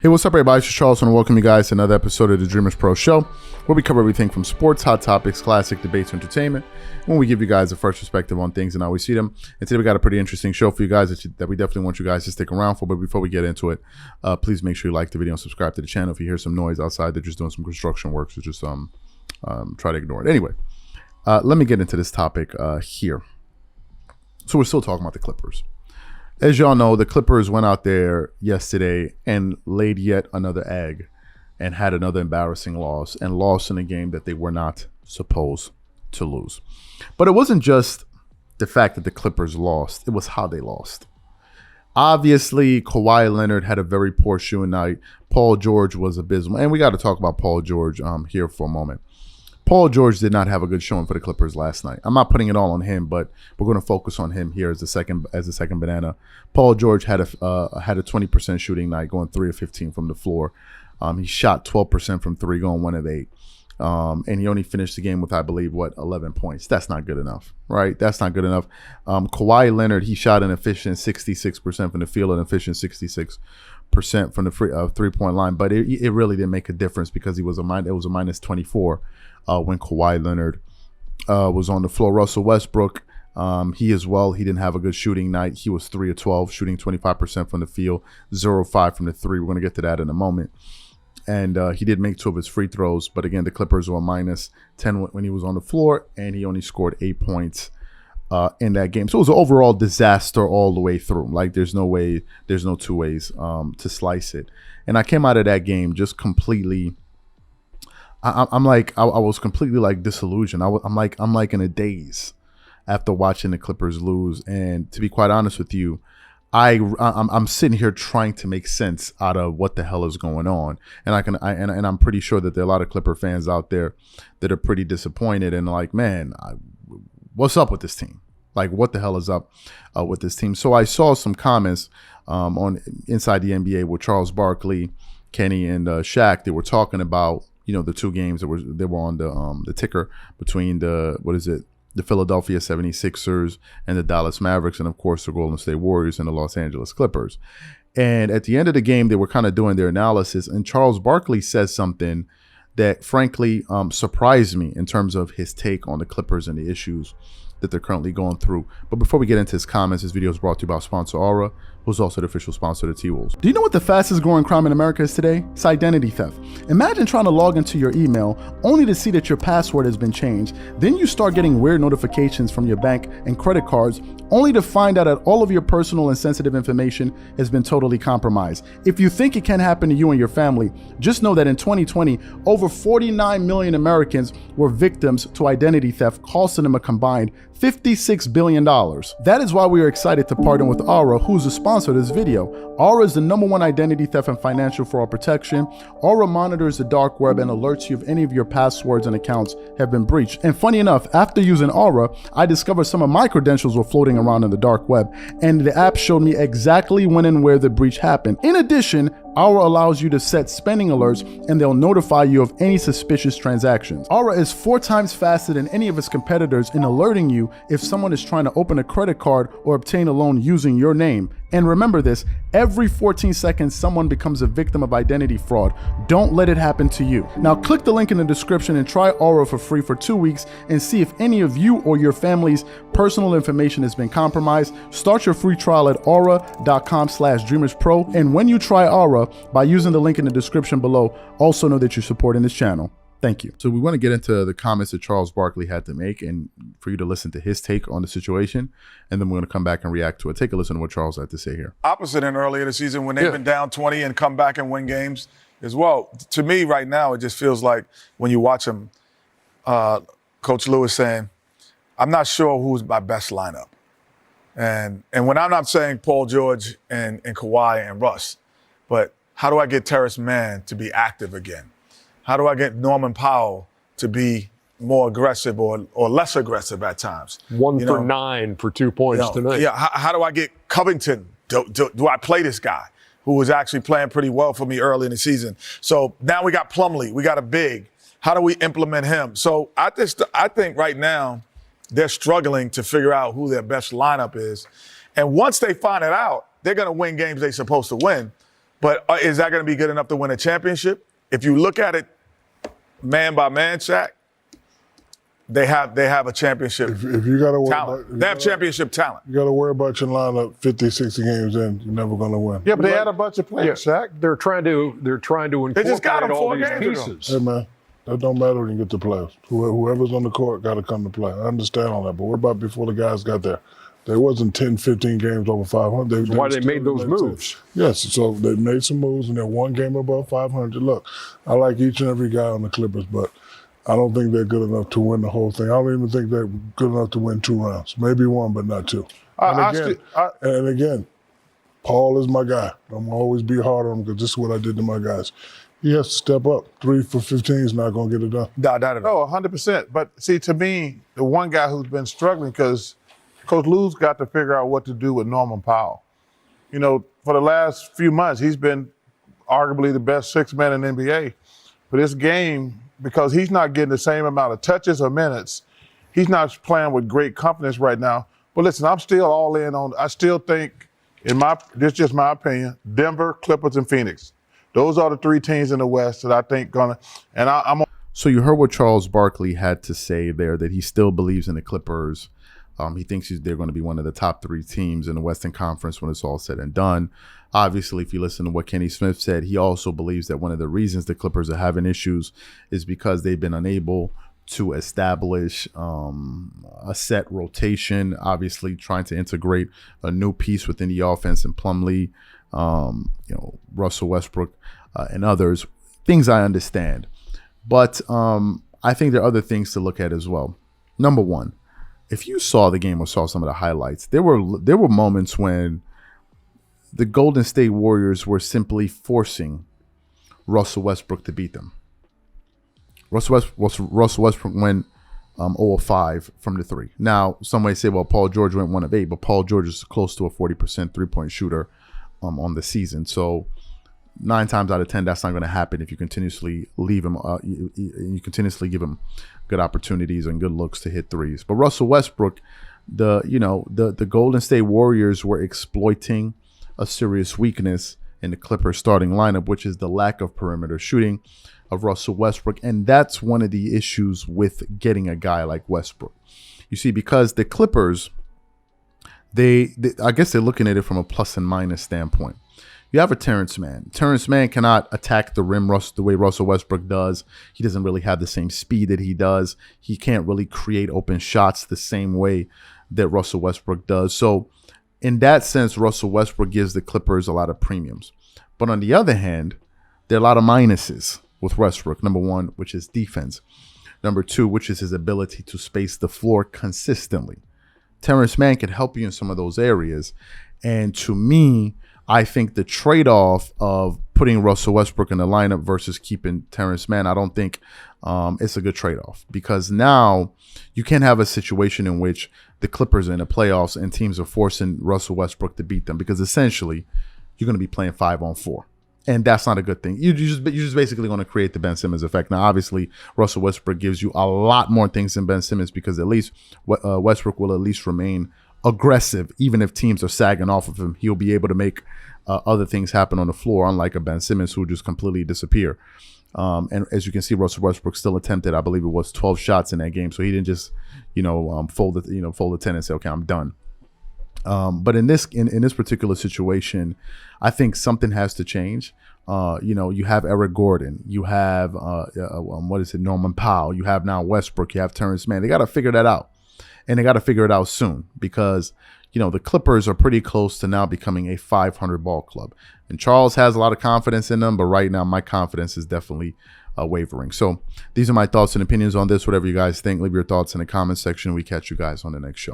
Hey, what's up, everybody? It's Charles, and welcome you guys to another episode of the Dreamerspro Show, where we cover everything from sports, hot topics, classic debates, entertainment, when we give you guys a fresh perspective on things and how we see them. And today we got a pretty interesting show for you guys that we definitely want you guys to stick around for. But before we get into it, please make sure you like the video and subscribe to the channel. If you hear some noise outside, they're just doing some construction work, so just try to ignore it. Anyway, let me get into this topic here. So we're still talking about the Clippers. As y'all know, the Clippers went out there yesterday and laid yet another egg and had another embarrassing loss and lost in a game that they were not supposed to lose. But it wasn't just the fact that the Clippers lost. It was how they lost. Obviously, Kawhi Leonard had a very poor shooting night. Paul George was abysmal. And we got to talk about Paul George here for a moment. Paul George did not have a good showing for the Clippers last night. I'm not putting it all on him, but we're going to focus on him here as the second banana. Paul George had a 20% shooting night, going 3 of 15 from the floor. He shot 12% from three, going 1 of 8. And he only finished the game with, I believe, 11 points. That's not good enough, right? That's not good enough. Kawhi Leonard, he shot an efficient 66% from the field, an efficient 66% from the three-point line, but it really didn't make a difference because it was a minus 24 when Kawhi Leonard was on the floor. Russell Westbrook, he didn't have a good shooting night. He was 3 of 12, shooting 25% from the field, 0 of 5 from the three. We're going to get to that in a moment. And he did make 2 of his free throws, but again, the Clippers were minus 10 when he was on the floor, and he only scored 8 points in that game. So it was an overall disaster all the way through. Like, there's no two ways to slice it. And I came out of that game just completely. I was completely like disillusioned. I'm like in a daze after watching the Clippers lose. And to be quite honest with you, I'm sitting here trying to make sense out of what the hell is going on. And I'm pretty sure that there are a lot of Clipper fans out there that are pretty disappointed and like, man, what's up with this team? Like, what the hell is up with this team? So I saw some comments on Inside the NBA with Charles Barkley, Kenny, and Shaq. They were talking about, the two games that were on the ticker between the Philadelphia 76ers and the Dallas Mavericks, and of course the Golden State Warriors and the Los Angeles Clippers. And at the end of the game, they were kind of doing their analysis, and Charles Barkley says something that frankly surprised me in terms of his take on the Clippers and the issues that they're currently going through. But before we get into his comments, this video is brought to you by sponsor Aura, who's also the official sponsor of the T-Wolves. Do you know what the fastest growing crime in America is today? It's identity theft. Imagine trying to log into your email only to see that your password has been changed. Then you start getting weird notifications from your bank and credit cards, only to find out that all of your personal and sensitive information has been totally compromised. If you think it can happen to you and your family, just know that in 2020, over 49 million Americans were victims to identity theft, costing them a combined $56 billion. That is why we are excited to partner with Aura, who's the sponsor of this video. Aura is the #1 identity theft and financial fraud protection. Aura monitors the dark web and alerts you if any of your passwords and accounts have been breached. And funny enough, after using Aura, I discovered some of my credentials were floating around in the dark web, and the app showed me exactly when and where the breach happened. In addition, Aura allows you to set spending alerts, and they'll notify you of any suspicious transactions. Aura is 4 times faster than any of its competitors in alerting you if someone is trying to open a credit card or obtain a loan using your name. And remember this, every 14 seconds, someone becomes a victim of identity fraud. Don't let it happen to you. Now click the link in the description and try Aura for free for 2 weeks and see if any of you or your family's personal information has been compromised. Start your free trial at aura.com/dreamerspro. And when you try Aura, by using the link in the description below, also know that you're supporting this channel. Thank you. So we want to get into the comments that Charles Barkley had to make and for you to listen to his take on the situation. And then we're going to come back and react to it. Take a listen to what Charles had to say here. Opposite in earlier the season when they've been down 20 and come back and win games as well. To me right now, it just feels like when you watch him, Coach Lewis saying, I'm not sure who's my best lineup. And when I'm not saying Paul George and Kawhi and Russ, but how do I get Terrence Mann to be active again? How do I get Norman Powell to be more aggressive or less aggressive at times? 1 for 9 for 2 points tonight. Yeah. How do I get Covington? Do I play this guy who was actually playing pretty well for me early in the season? So now we got Plumlee. We got a big. How do we implement him? So I think right now they're struggling to figure out who their best lineup is. And once they find it out, they're going to win games they're supposed to win. But is that going to be good enough to win a championship? If you look at it man by man, Shaq, they have a championship if you got to worry talent. They have championship talent. You got to worry about your lineup 50, 60 games in. You're never going to win. Yeah, but they had a bunch of players, Shaq. They're trying to incorporate just got them all 4 these games ago. pieces. Hey, man, that don't matter when you get to players. Whoever's on the court got to come to play. I understand all that, but what about before the guys got there? There wasn't 10, 15 games over 500. That's why they made those moves. Yes, so they made some moves, and they're 1 game above 500. Look, I like each and every guy on the Clippers, but I don't think they're good enough to win the whole thing. I don't even think they're good enough to win 2 rounds. Maybe 1, but not 2. And again, Paul is my guy. I'm going to always be hard on him because this is what I did to my guys. He has to step up. 3 for 15 is not going to get it done. No, 100%. But see, to me, the one guy who's been struggling because Coach Lou's got to figure out what to do with Norman Powell. You know, for the last few months, he's been arguably the best 6th man in the NBA. But this game, because he's not getting the same amount of touches or minutes, he's not playing with great confidence right now. But listen, I'm still all in on, I still think, this is just my opinion, Denver, Clippers, and Phoenix. Those are the 3 teams in the West that I think I'm. So you heard what Charles Barkley had to say there, that he still believes in the Clippers. He thinks they're going to be one of the top 3 teams in the Western Conference when it's all said and done. Obviously, if you listen to what Kenny Smith said, he also believes that one of the reasons the Clippers are having issues is because they've been unable to establish a set rotation, obviously trying to integrate a new piece within the offense in Plumlee, Russell Westbrook, and others. Things I understand. But I think there are other things to look at as well. Number one, if you saw the game or saw some of the highlights, there were moments when the Golden State Warriors were simply forcing Russell Westbrook to beat them. Russell Westbrook went 0 of 5 from the 3. Now, some may say, well, Paul George went 1 of 8, but Paul George is close to a 40% three-point shooter on the season. So 9 times out of 10, that's not going to happen if you continuously leave him. You continuously give him good opportunities and good looks to hit threes. But Russell Westbrook, the Golden State Warriors were exploiting a serious weakness in the Clippers starting lineup, which is the lack of perimeter shooting of Russell Westbrook. And that's one of the issues with getting a guy like Westbrook. You see, because the Clippers, they I guess they're looking at it from a plus and minus standpoint. You have a Terrence Mann. Terrence Mann cannot attack the rim the way Russell Westbrook does. He doesn't really have the same speed that he does. He can't really create open shots the same way that Russell Westbrook does. So in that sense, Russell Westbrook gives the Clippers a lot of premiums. But on the other hand, there are a lot of minuses with Westbrook. Number 1, which is defense. Number 2, which is his ability to space the floor consistently. Terrence Mann can help you in some of those areas. And to me, I think the trade-off of putting Russell Westbrook in the lineup versus keeping Terrence Mann, I don't think it's a good trade-off, because now you can't have a situation in which the Clippers are in the playoffs and teams are forcing Russell Westbrook to beat them, because essentially you're going to be playing 5-on-4. And that's not a good thing. You're just basically going to create the Ben Simmons effect. Now, obviously, Russell Westbrook gives you a lot more things than Ben Simmons, because at least Westbrook will at least remain aggressive. Even if teams are sagging off of him, he'll be able to make other things happen on the floor, unlike a Ben Simmons who just completely disappear. And as you can see, Russell Westbrook still attempted, I believe it was 12 shots in that game. So he didn't just, fold the 10 and say, okay, I'm done. But in this particular situation, I think something has to change. You have Eric Gordon, you have Norman Powell, you have now Westbrook, you have Terrence Mann. They got to figure that out, and they got to figure it out soon, because the Clippers are pretty close to now becoming a 500 ball club. And Charles has a lot of confidence in them, but right now my confidence is definitely wavering. So these are my thoughts and opinions on this. Whatever you guys think, leave your thoughts in the comment section. We catch you guys on the next show.